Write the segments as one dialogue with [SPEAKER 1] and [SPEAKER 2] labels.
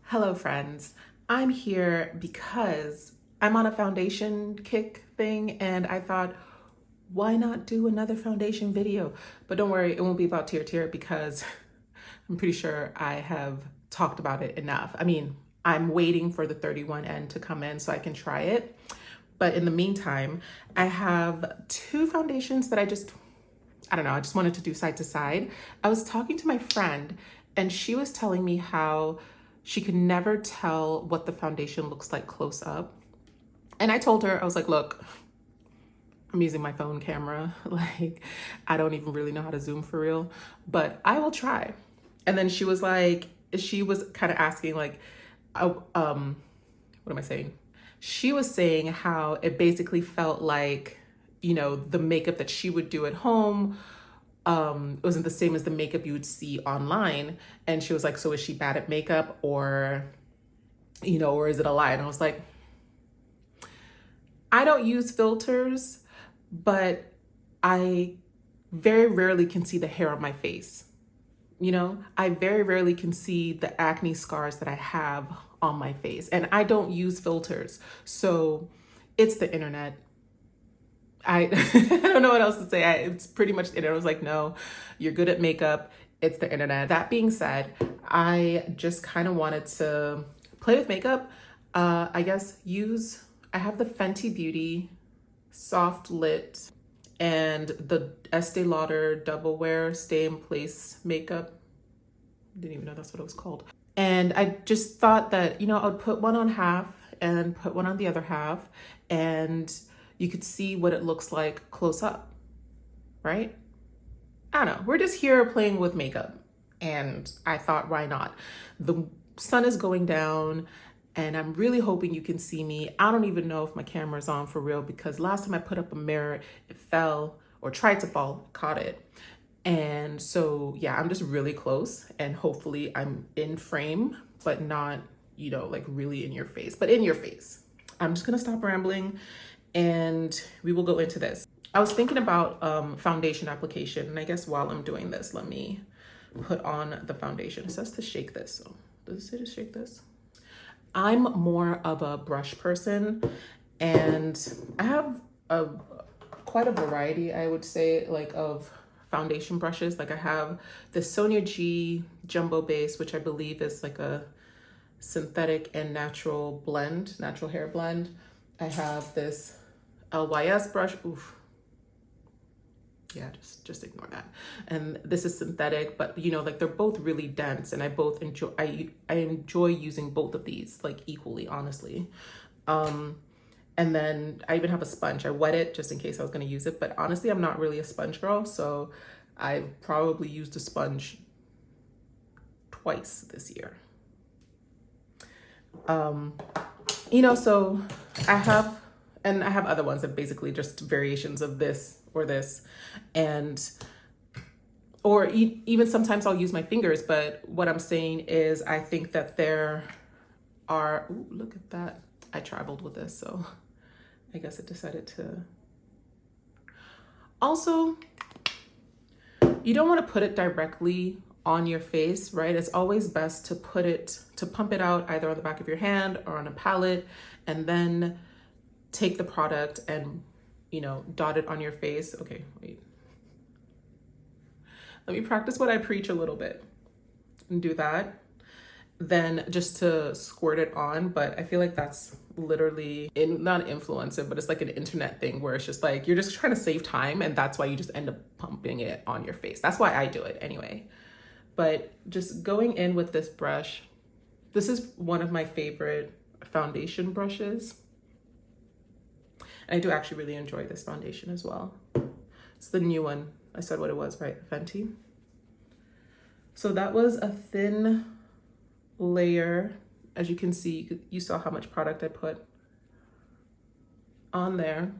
[SPEAKER 1] Hello friends, I'm here because I'm on a foundation kick thing and I thought, why not do another foundation video? But don't worry, it won't be about tear because I'm pretty sure I have talked about it enough. I mean, I'm waiting for the 31N to come in so I can try it. But in the meantime, I have two foundations that I just wanted to do side to side. I was talking to my friend and she was telling me how she could never tell what the foundation looks like close up. And I told her, I was like, look, I'm using my phone camera. Like, I don't even really know how to zoom for real, but I will try. And then she was like, she was kind of asking like, what am I saying? She was saying how it basically felt like, the makeup that she would do at home wasn't the same as the makeup you would see online. And she was like, so is she bad at makeup or is it a lie? And I was like, I don't use filters, but I very rarely can see the hair on my face. I very rarely can see the acne scars that I have on my face, and I don't use filters. So it's the internet. I I don't know what else to say. It's pretty much the internet. I was like, no, you're good at makeup. It's the internet. That being said, I just kind of wanted to play with makeup. I have the Fenty Beauty Soft Lit and the Estee Lauder Double Wear Stay in Place makeup. Didn't even know that's what it was called. And I just thought that, I would put one on half and put one on the other half, and you could see what it looks like close up, right? I don't know. We're just here playing with makeup. And I thought, why not? The sun is going down and I'm really hoping you can see me. I don't even know if my camera's on for real because last time I put up a mirror, it fell or tried to fall, caught it. And so, yeah, I'm just really close and hopefully I'm in frame, but not, like really in your face, but in your face. I'm just gonna stop rambling and we will go into this. I was thinking about foundation application, and I guess while I'm doing this, let me put on the foundation. It says to shake this, so does it say to shake this? I'm more of a brush person, and I have quite a variety, I would say, like of foundation brushes. Like I have the Sonia G Jumbo Base, which I believe is like a synthetic and natural hair blend. I have this LYS brush. Oof. Yeah, just ignore that. And this is synthetic, but like they're both really dense, and I enjoy using both of these like equally, honestly. And then I even have a sponge. I wet it just in case I was going to use it, but honestly, I'm not really a sponge girl, so I've probably used a sponge twice this year. So I have other ones that basically just variations of this or this, even sometimes I'll use my fingers. But what I'm saying is I think that there are, ooh, look at that. I traveled with this, so I guess it decided to. Also, you don't want to put it directly on your face, right? It's always best to pump it out either on the back of your hand or on a palette, and then take the product and, dot it on your face. Okay, wait. Let me practice what I preach a little bit and do that. Then just to squirt it on, but I feel like that's literally not influencer, but it's like an internet thing where it's just like, you're just trying to save time, and that's why you just end up pumping it on your face. That's why I do it anyway. But just going in with this brush, this is one of my favorite foundation brushes. And I do actually really enjoy this foundation as well. It's the new one. I said what it was, right? Fenty. So that was a thin layer. As you can see, you saw how much product I put on there.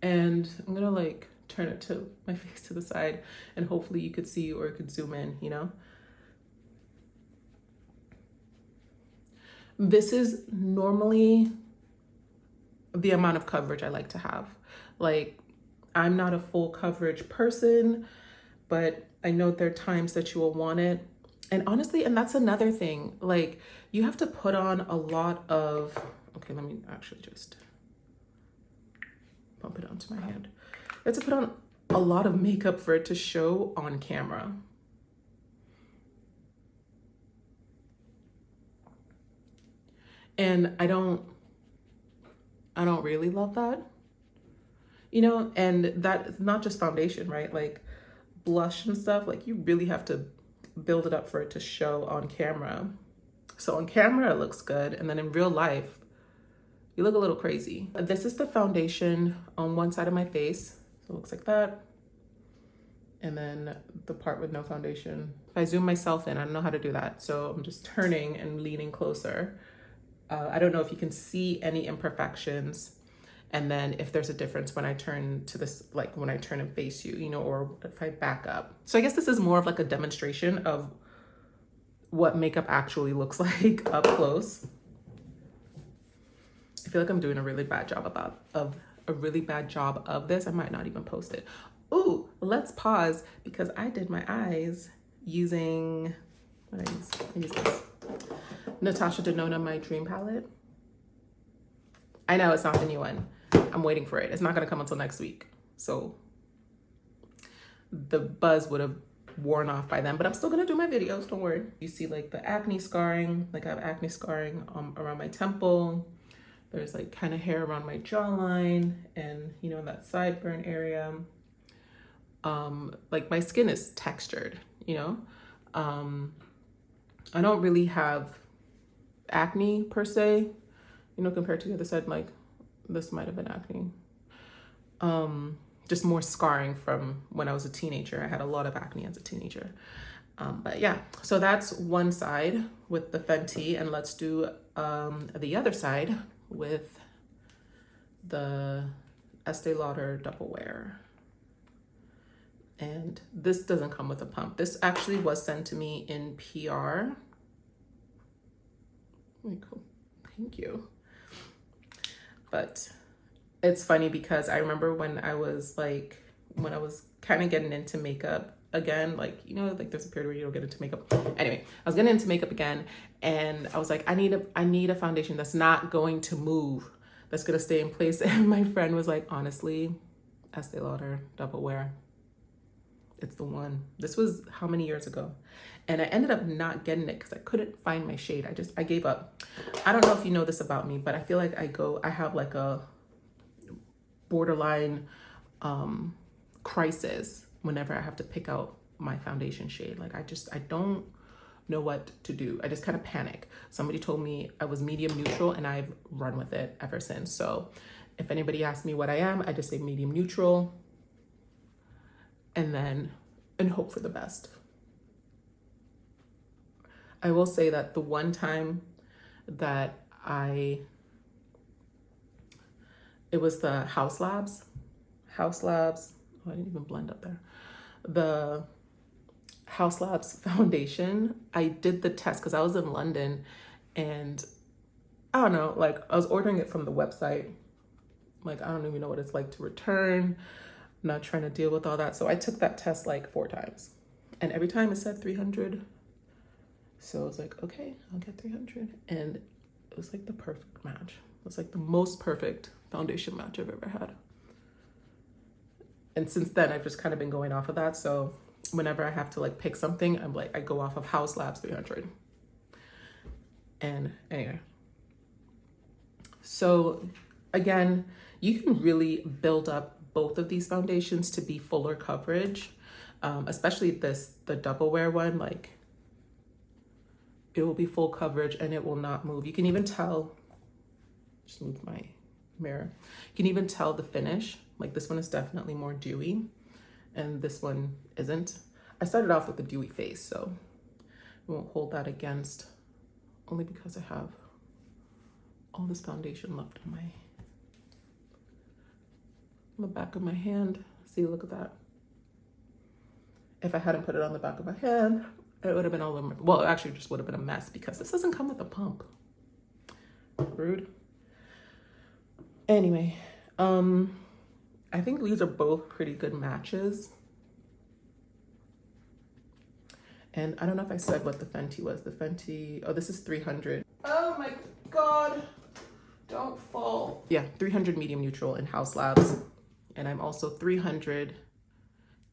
[SPEAKER 1] And I'm gonna like turn it to my face to the side, and hopefully you could see or you could zoom in, This is normally the amount of coverage I like to have. Like, I'm not a full coverage person, but I know there are times that you will want it. And honestly, and that's another thing, like you have to put on a lot of, okay, let me actually just bump it onto my hand. You have to put on a lot of makeup for it to show on camera. And I don't really love that, you know, and that's not just foundation, right? Like blush and stuff, like you really have to build it up for it to show on camera. So on camera, it looks good. And then in real life, you look a little crazy. This is the foundation on one side of my face. So it looks like that. And then the part with no foundation. If I zoom myself in, I don't know how to do that. So I'm just turning and leaning closer. I don't know if you can see any imperfections. And then if there's a difference when I turn to this, like when I turn and face you, you know, or if I back up. So I guess this is more of like a demonstration of what makeup actually looks like up close. I feel like I'm doing a really bad job of this. I might not even post it. Ooh, let's pause because I did my eyes using, what I use this. Natasha Denona, my dream palette. I know it's not the new one. I'm waiting for it. It's not gonna come until next week. So the buzz would have worn off by then, but I'm still gonna do my videos, don't worry. You see like the acne scarring, like I have acne scarring around my temple. There's like kind of hair around my jawline and, you know, that sideburn area. Like my skin is textured, you know? I don't really have acne per se, you know, compared to the other side, like this might have been acne. Just more scarring from when I was a teenager. I had a lot of acne as a teenager. But yeah, so that's one side with the Fenty, and let's do the other side with the Estee Lauder Double Wear. And this doesn't come with a pump. This actually was sent to me in PR. Thank you. But it's funny because I remember when I was kind of getting into makeup again, like, you know, like there's a period where you don't get into makeup. Anyway, I was getting into makeup again and I was like, I need a foundation that's not going to move, that's going to stay in place. And my friend was like, honestly, Estee Lauder Double Wear, it's the one. This was how many years ago? And I ended up not getting it because I couldn't find my shade. I gave up. I don't know if you know this about me, but I feel like I have like a borderline crisis whenever I have to pick out my foundation shade. Like I don't know what to do. I just kind of panic. Somebody told me I was medium neutral and I've run with it ever since. So if anybody asks me what I am, I just say medium neutral and hope for the best. I will say that the one time that it was the House Labs. Oh, I didn't even blend up there. The House Labs foundation. I did the test because I was in London and I don't know, like I was ordering it from the website. Like, I don't even know what it's like to return. I'm not trying to deal with all that. So I took that test like 4 times and every time it said 300. So I was like, okay, I'll get 300. And it was like the perfect match. It was like the most perfect foundation match I've ever had. And since then, I've just kind of been going off of that. So whenever I have to like pick something, I'm like, I go off of House Labs 300. And anyway. So again, you can really build up both of these foundations to be fuller coverage, especially the Double Wear one. Like, it will be full coverage and it will not move. You can even tell, just move my mirror. You can even tell the finish. Like this one is definitely more dewy and this one isn't. I started off with a dewy face, so I won't hold that against, only because I have all this foundation left on the back of my hand. See, look at that. If I hadn't put it on the back of my hand, it would have been all over. Well, it actually just would have been a mess because this doesn't come with a pump. Rude. Anyway, I think these are both pretty good matches. And I don't know if I said what the Fenty was. The Fenty, oh, this is 300. Oh my God, don't fall. Yeah, 300 medium neutral in House Labs. And I'm also 300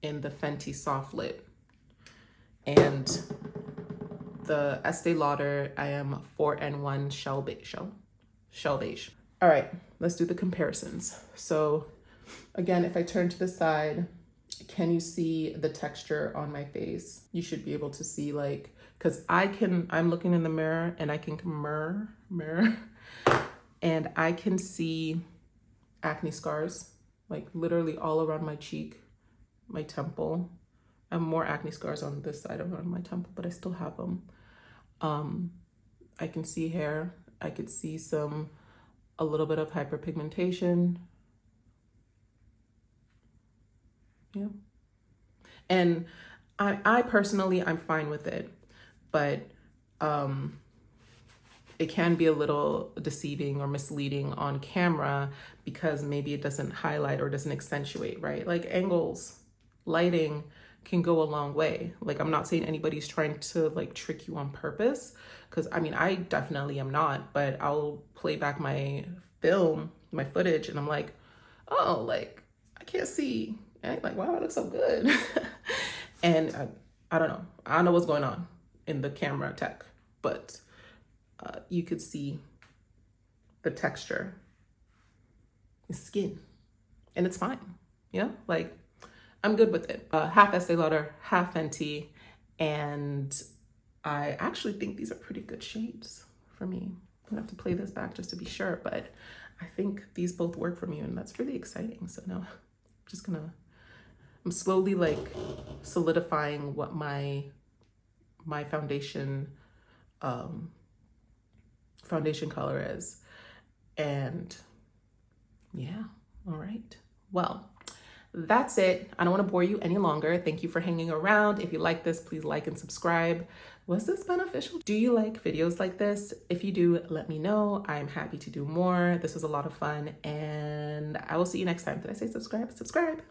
[SPEAKER 1] in the Fenty Soft Lit. And the Estee Lauder, I am 4N1 Shell Beige. All right, let's do the comparisons. So again, if I turn to the side, can you see the texture on my face? You should be able to see, like, because I'm looking in the mirror and I can mirror, and I can see acne scars, like literally all around my cheek, my temple. I have more acne scars on this side around my temple, but I still have them. I can see hair. I could see a little bit of hyperpigmentation. Yeah. And I personally, I'm fine with it, but it can be a little deceiving or misleading on camera because maybe it doesn't highlight or doesn't accentuate, right? Like angles, lighting can go a long way. Like, I'm not saying anybody's trying to like trick you on purpose, because I mean, I definitely am not, but I'll play back my film, my footage, and I'm like, oh, like I can't see. And I'm like, wow, it looks so good. And I don't know. I don't know what's going on in the camera tech, but you could see the texture, the skin, and it's fine. Yeah, like I'm good with it. Half Estee Lauder, half Fenty, and I actually think these are pretty good shades for me. I'm gonna have to play this back just to be sure, but I think these both work for me, and that's really exciting. So now I'm slowly like solidifying what my foundation color is. And yeah, all right. Well, that's it. I don't want to bore you any longer. Thank you for hanging around. If you like this, please like and subscribe. Was this beneficial? Do you like videos like this? If you do, let me know. I'm happy to do more. This was a lot of fun, and I will see you next time. Did I say subscribe? Subscribe.